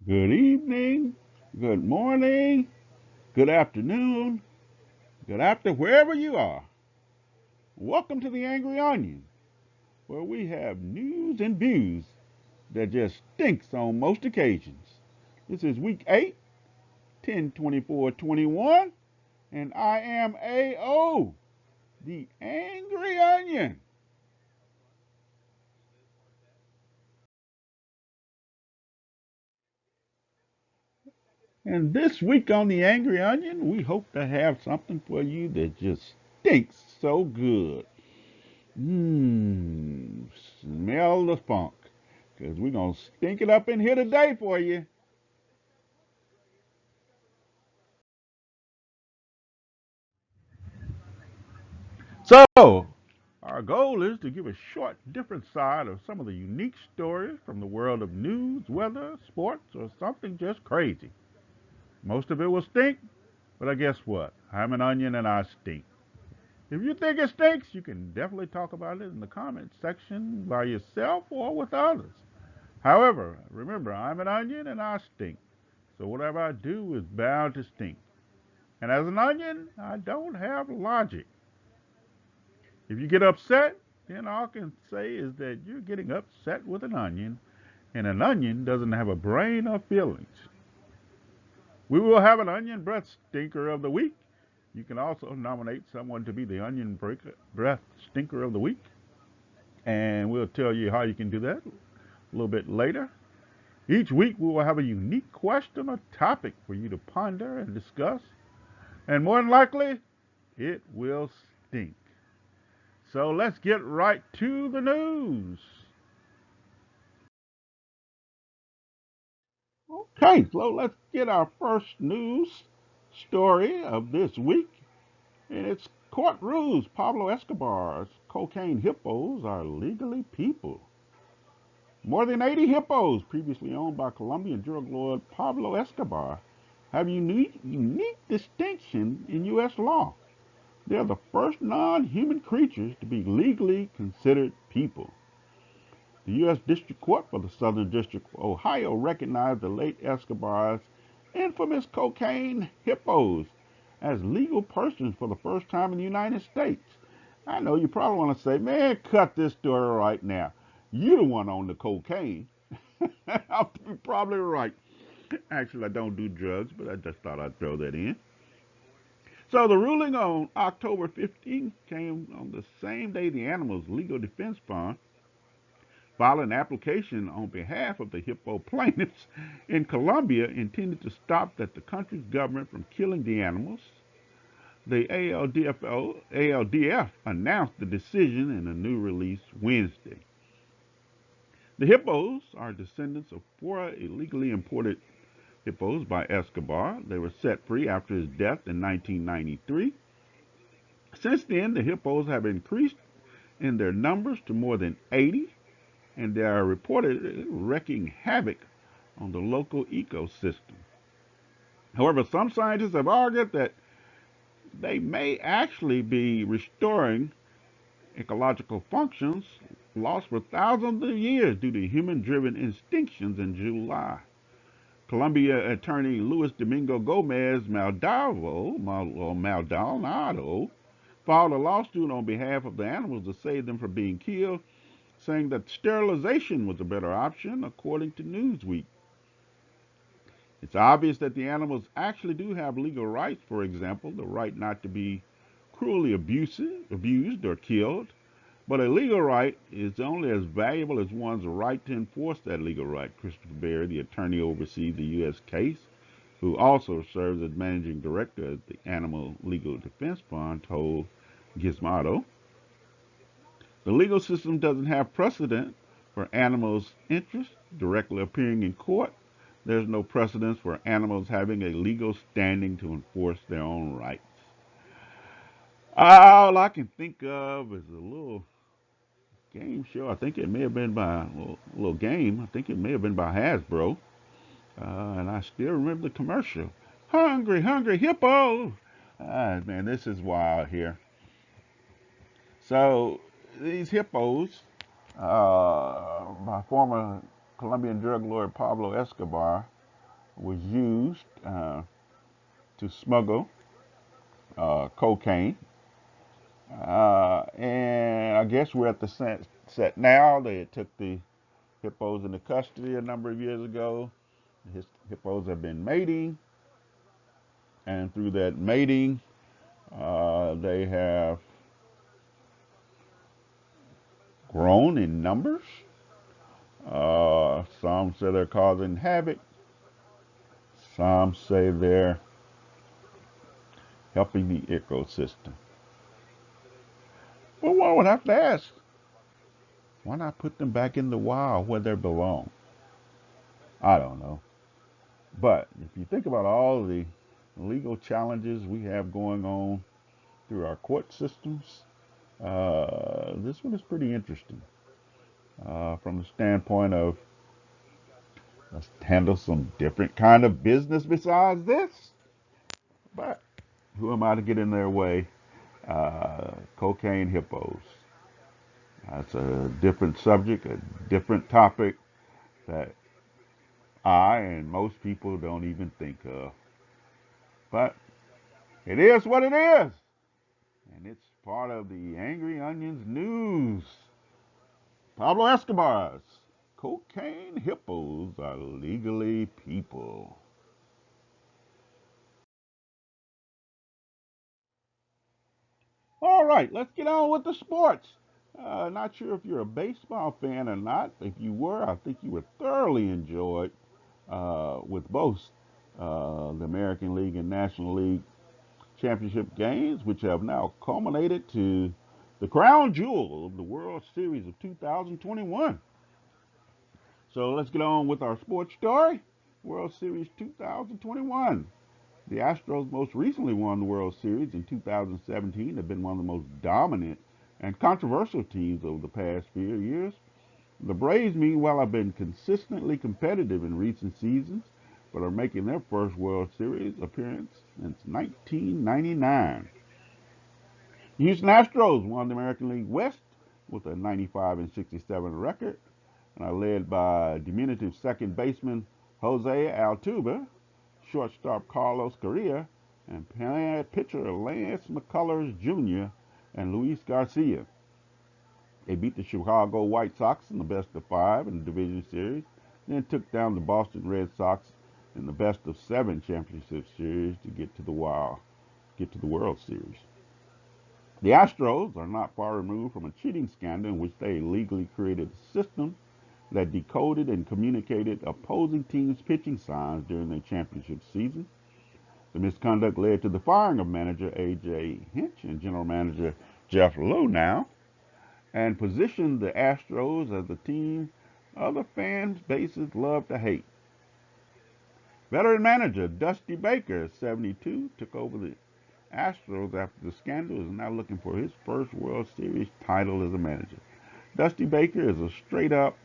Good evening, good morning, good afternoon, good after wherever you are. Welcome to the Angry Onion, where we have news and views that just stinks on most occasions. This is week 8, 10/24/21, and I am A.O., the Angry Onion. And this week on the Angry Onion, we hope to have something for you that just stinks so good. Mmm, smell the funk. Because we're going to stink it up in here today for you. So, our goal is to give a short, different side of some of the unique stories from the world of news, weather, sports, or something just crazy. Most of it will stink, but I guess what? I'm an onion and I stink. If you think it stinks, you can definitely talk about it in the comments section by yourself or with others. However, remember, I'm an onion and I stink. So whatever I do is bound to stink. And as an onion, I don't have logic. If you get upset, then all I can say is that you're getting upset with an onion, and an onion doesn't have a brain or feelings. We will have an onion breath stinker of the week. You can also nominate someone to be the breath stinker of the week, and we'll tell you how you can do that a little bit later. Each week we will have a unique question or topic for you to ponder and discuss, and more than likely, it will stink. So let's get right to the news. Okay, so let's get our first news story of this week. And it's court rules Pablo Escobar's cocaine hippos are legally people. More than 80 hippos previously owned by Colombian drug lord Pablo Escobar have unique distinction in U.S. law. They are the first non human creatures to be legally considered people. The U.S. District Court for the Southern District of Ohio recognized the late Escobar's infamous cocaine hippos as legal persons for the first time in the United States. I know you probably want to say, man, cut this story right now. You the one on the cocaine. You're probably right. Actually, I don't do drugs, but I just thought I'd throw that in. So the ruling on October 15th came on the same day the animal's legal defense fund filed an application on behalf of the hippo plaintiffs in Colombia intended to stop that the country's government from killing the animals. The ALDF announced the decision in a new release Wednesday. The hippos are descendants of four illegally imported hippos by Escobar. They were set free after his death in 1993. Since then, the hippos have increased in their numbers to more than 80, and they are reported wreaking havoc on the local ecosystem. However, some scientists have argued that they may actually be restoring ecological functions lost for thousands of years due to human driven extinctions in July. Colombia attorney Luis Domingo Gomez Maldonado filed a lawsuit on behalf of the animals to save them from being killed, saying that sterilization was a better option, according to Newsweek. It's obvious that the animals actually do have legal rights, for example, the right not to be cruelly abused or killed. But a legal right is only as valuable as one's right to enforce that legal right. Christopher Berry, the attorney oversees the U.S. case, who also serves as managing director of the Animal Legal Defense Fund, told Gizmodo. The legal system doesn't have precedent for animals' interests directly appearing in court. There's no precedence for animals having a legal standing to enforce their own rights. All I can think of is a little game show. I think it may have been by a little game. I think it may have been by Hasbro. And I still remember the commercial. Hungry, hungry hippo. Man, this is wild here. So these hippos, by former Colombian drug lord Pablo Escobar, was used to smuggle cocaine. And I guess we're at the set now. They took the hippos into custody a number of years ago. His hippos have been mating, and through that mating, they have grown in numbers. Some say they're causing havoc. Some say they're helping the ecosystem. Well, one would have to ask, why not put them back in the wild where they belong? I don't know. But if you think about all the legal challenges we have going on through our court systems, this one is pretty interesting from the standpoint of let's handle some different kind of business besides this. But who am I to get in their way? Cocaine hippos. That's a different subject, a different topic that I and most people don't even think of. But it is what it is. And it's part of the Angry Onions news. Pablo Escobar's cocaine hippos are legally people. All right, let's get on with the sports. Not sure if you're a baseball fan or not. If you were, I think you would thoroughly enjoy with both the American League and National League championship games, which have now culminated to the crown jewel of the World Series of 2021. So let's get on with our sports story. World Series 2021. The Astros most recently won the World Series in 2017. They've been one of the most dominant and controversial teams over the past few years. The Braves, meanwhile, have been consistently competitive in recent seasons, but are making their first World Series appearance since 1999. The Houston Astros won the American League West with a 95-67 record and are led by diminutive second baseman Jose Altuve, shortstop Carlos Correa, and pitcher Lance McCullers Jr. and Luis Garcia. They beat the Chicago White Sox in the best of five in the division series, then took down the Boston Red Sox in the best of seven championship series to get to the World Series. The Astros are not far removed from a cheating scandal in which they illegally created a system that decoded and communicated opposing teams' pitching signs during their championship season. The misconduct led to the firing of manager A.J. Hinch and general manager Jeff Luhnow, and positioned the Astros as the team other fan bases love to hate. Veteran manager Dusty Baker, 72, took over the Astros after the scandal, is now looking for his first World Series title as a manager. Dusty Baker is a straight up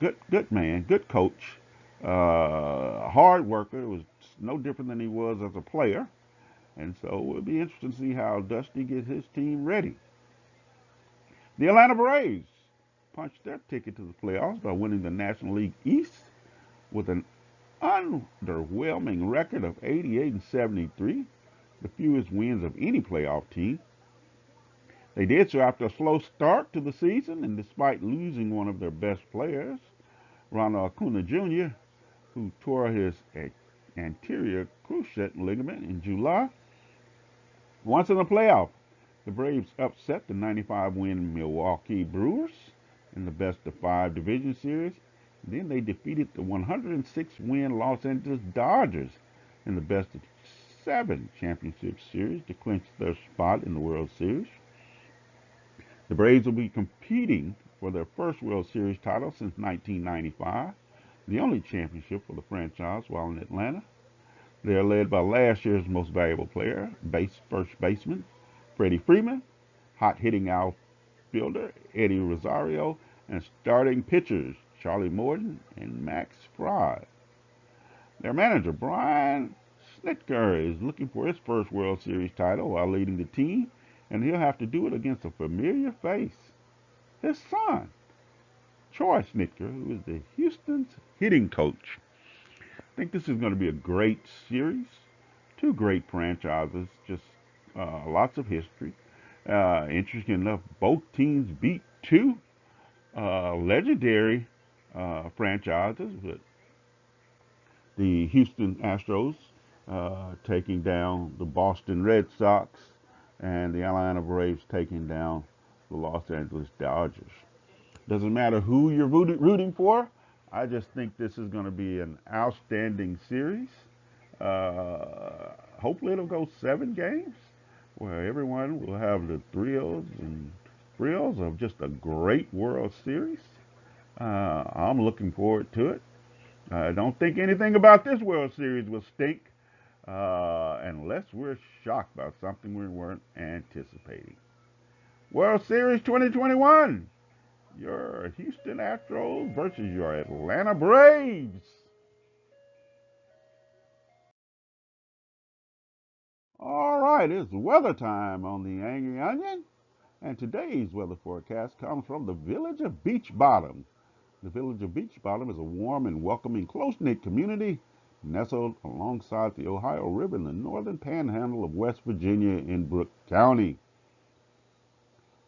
good man, good coach, hard worker. It was no different than he was as a player. And so it'll be interesting to see how Dusty gets his team ready. The Atlanta Braves punched their ticket to the playoffs by winning the National League East with an underwhelming record of 88-73, the fewest wins of any playoff team. They did so after a slow start to the season and despite losing one of their best players, Ronald Acuna Jr., who tore his anterior cruciate ligament in July. Once in the playoff, the Braves upset the 95-win Milwaukee Brewers in the best of five division series. Then they defeated the 106-win Los Angeles Dodgers in the best of seven championship series to clinch their spot in the World Series. The Braves will be competing for their first World Series title since 1995, the only championship for the franchise while in Atlanta. They are led by last year's most valuable player, first baseman Freddie Freeman, hot-hitting outfielder Eddie Rosario, and starting pitchers Charlie Morton and Max Fried. Their manager Brian Snitker is looking for his first World Series title while leading the team, and he'll have to do it against a familiar face, his son, Troy Snitker, who is the Houston's hitting coach. think this is going to be a great series. Two great franchises, just lots of history. Interesting enough, both teams beat two legendary franchises, but the Houston Astros taking down the Boston Red Sox, and the Atlanta Braves taking down the Los Angeles Dodgers. Doesn't matter who you're rooting for. I just think this is going to be an outstanding series. Hopefully, it'll go 7 games, where everyone will have the thrills of just a great World Series. I'm looking forward to it. I don't think anything about this World Series will stink unless we're shocked by something we weren't anticipating. World Series 2021, your Houston Astros versus your Atlanta Braves. All right, it's weather time on the Angry Onion, and today's weather forecast comes from the village of Beach Bottom. The village of Beach Bottom is a warm and welcoming, close-knit community nestled alongside the Ohio River in the northern panhandle of West Virginia in Brooke County.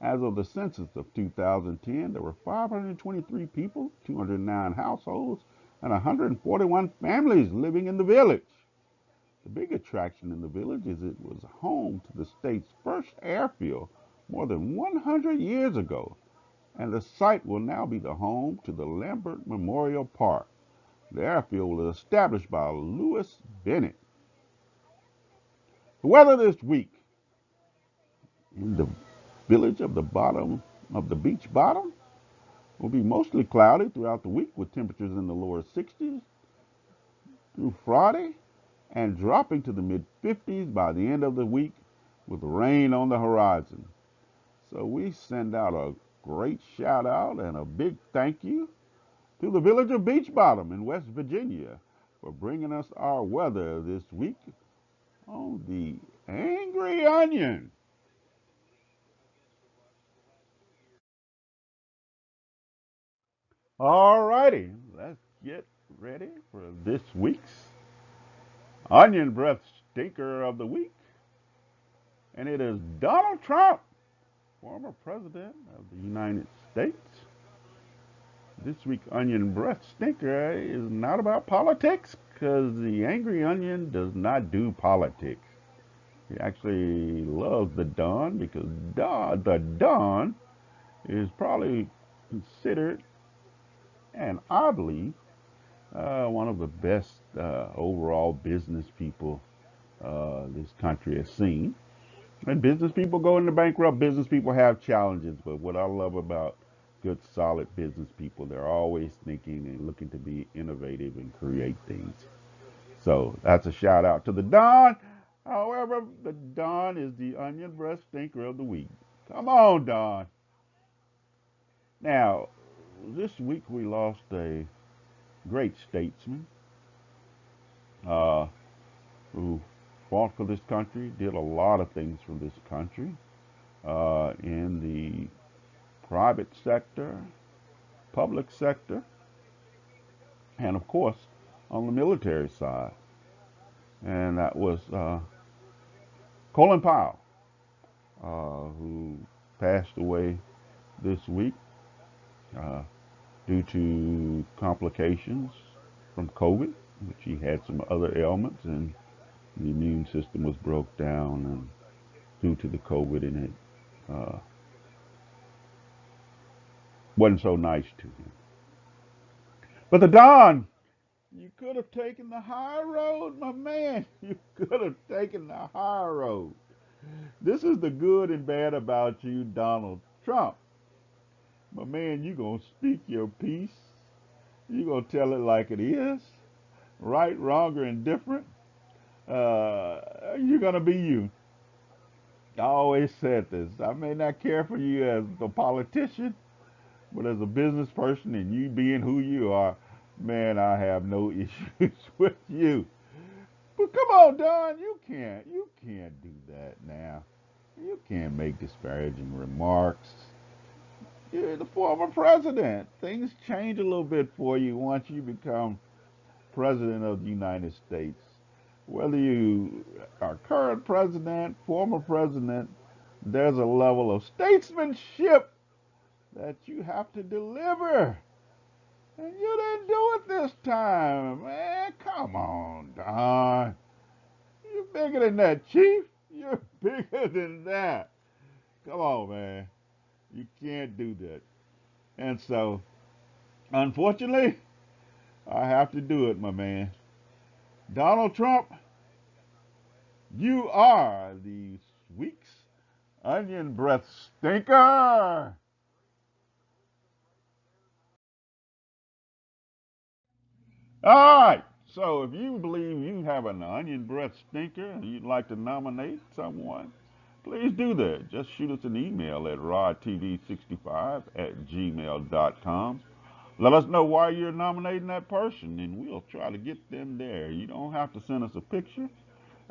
As of the census of 2010, there were 523 people, 209 households, and 141 families living in the village. The big attraction in the village is it was home to the state's first airfield more than 100 years ago, and the site will now be the home to the Lambert Memorial Park. The airfield was established by Lewis Bennett. The weather this week in the village of the beach bottom will be mostly cloudy throughout the week with temperatures in the lower 60s through Friday and dropping to the mid 50s by the end of the week with rain on the horizon. So we send out a great shout out and a big thank you to the village of Beach Bottom in West Virginia for bringing us our weather this week on the Angry Onion. All righty, let's get ready for this week's Onion Breath Stinker of the Week. And it is Donald Trump, former president of the United States. This week's Onion Breath Stinker is not about politics because the Angry Onion does not do politics. He actually loves the Don because the Don is probably considered, and I believe, one of the best overall business people this country has seen. And business people go into bankrupt. Business people have challenges, but what I love about good, solid business people, they're always thinking and looking to be innovative and create things. So that's a shout out to the Don. However, the Don is the onion breast stinker of the week. Come on, Don. Now, this week we lost a great statesman uh, who fought for this country, did a lot of things for this country in the private sector, public sector, and of course on the military side. And that was Colin Powell, who passed away this week uh, due to complications from COVID, which he had some other ailments, and the immune system was broke down and due to the COVID, and it wasn't so nice to him. But the Don, you could have taken the high road, my man. You could have taken the high road. This is the good and bad about you, Donald Trump. My man, you gonna speak your piece. You gonna tell it like it is, right, wrong, or indifferent. You're gonna be you. I always said this. I may not care for you as a politician, but as a business person and you being who you are, man, I have no issues with you. But come on, Don, you can't do that now. You can't make disparaging remarks. You're the former president. Things change a little bit for you once you become President of the United States. Whether you are current president, former president, there's a level of statesmanship that you have to deliver. And you didn't do it this time, man. Come on, Don. You're bigger than that, Chief. You're bigger than that. Come on, man. You can't do that. And so, unfortunately, I have to do it, my man. Donald Trump, you are the week's onion breath stinker. All right. So if you believe you have an onion breath stinker and you'd like to nominate someone, please do that. Just shoot us an email at rodtv65@gmail.com. Let us know why you're nominating that person, and we'll try to get them there. You don't have to send us a picture.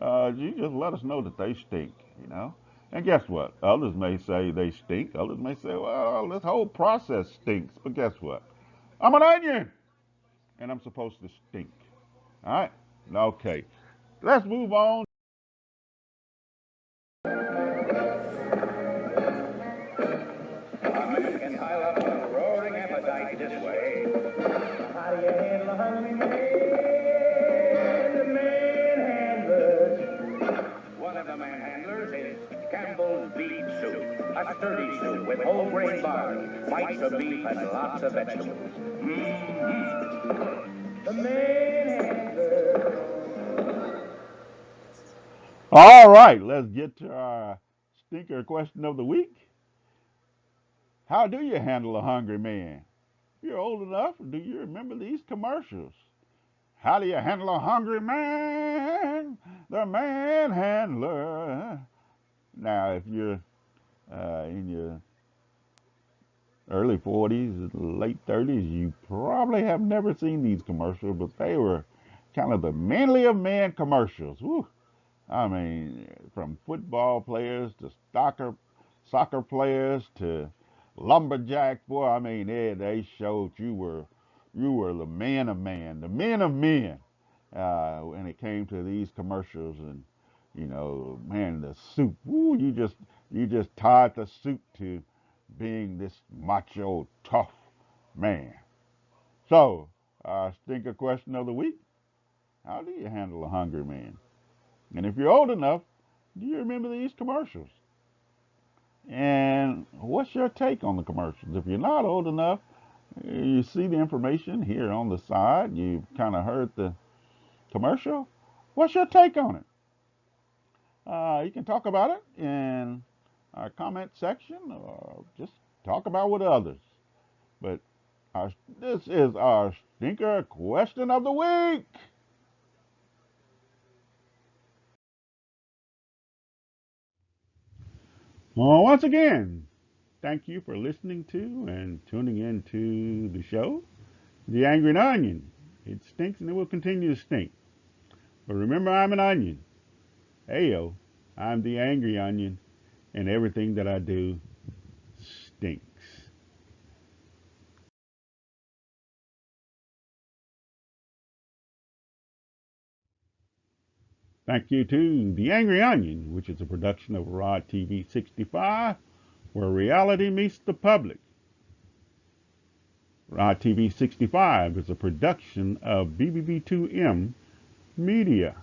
You just let us know that they stink, you know. And guess what? Others may say they stink. Others may say, well, this whole process stinks. But guess what? I'm an onion, and I'm supposed to stink. All right? Okay. Let's move on. A man can pile up a roaring appetite this way. How do you handle a hungry man? The manhandlers. One of the manhandlers is Campbell's beef soup. A sturdy soup with whole grain barley, mites of beef, and lots of vegetables. Mm-hmm. The manhandler. All right, let's get to our stinker question of the week. How do you handle a hungry man? If you're old enough, do you remember these commercials? How do you handle a hungry man? The manhandler. Now, if you're in your early 40s, late 30s, you probably have never seen these commercials, but they were kind of the manly of man commercials. Woo. I mean, from football players to soccer players to lumberjacks. Boy, I mean, they showed you were the man of man, the men of men. When it came to these commercials, and man, the suit. Woo, you just tied the suit to being this macho, tough man. So, stinker question of the week: how do you handle a hungry man? And if you're old enough, do you remember these commercials? And what's your take on the commercials? If you're not old enough, you see the information here on the side. You've kind of heard the commercial. What's your take on it? You can talk about it in our comment section or just talk about with others. But this is our stinker question of the week. Well, once again, thank you for listening to and tuning in to the show, The Angry Onion. It stinks and it will continue to stink. But remember, I'm an onion. Ayo, I'm the angry onion, and everything that I do stinks. Thank you to The Angry Onion, which is a production of Rod TV 65, where reality meets the public. Rod TV 65 is a production of BBB2M Media.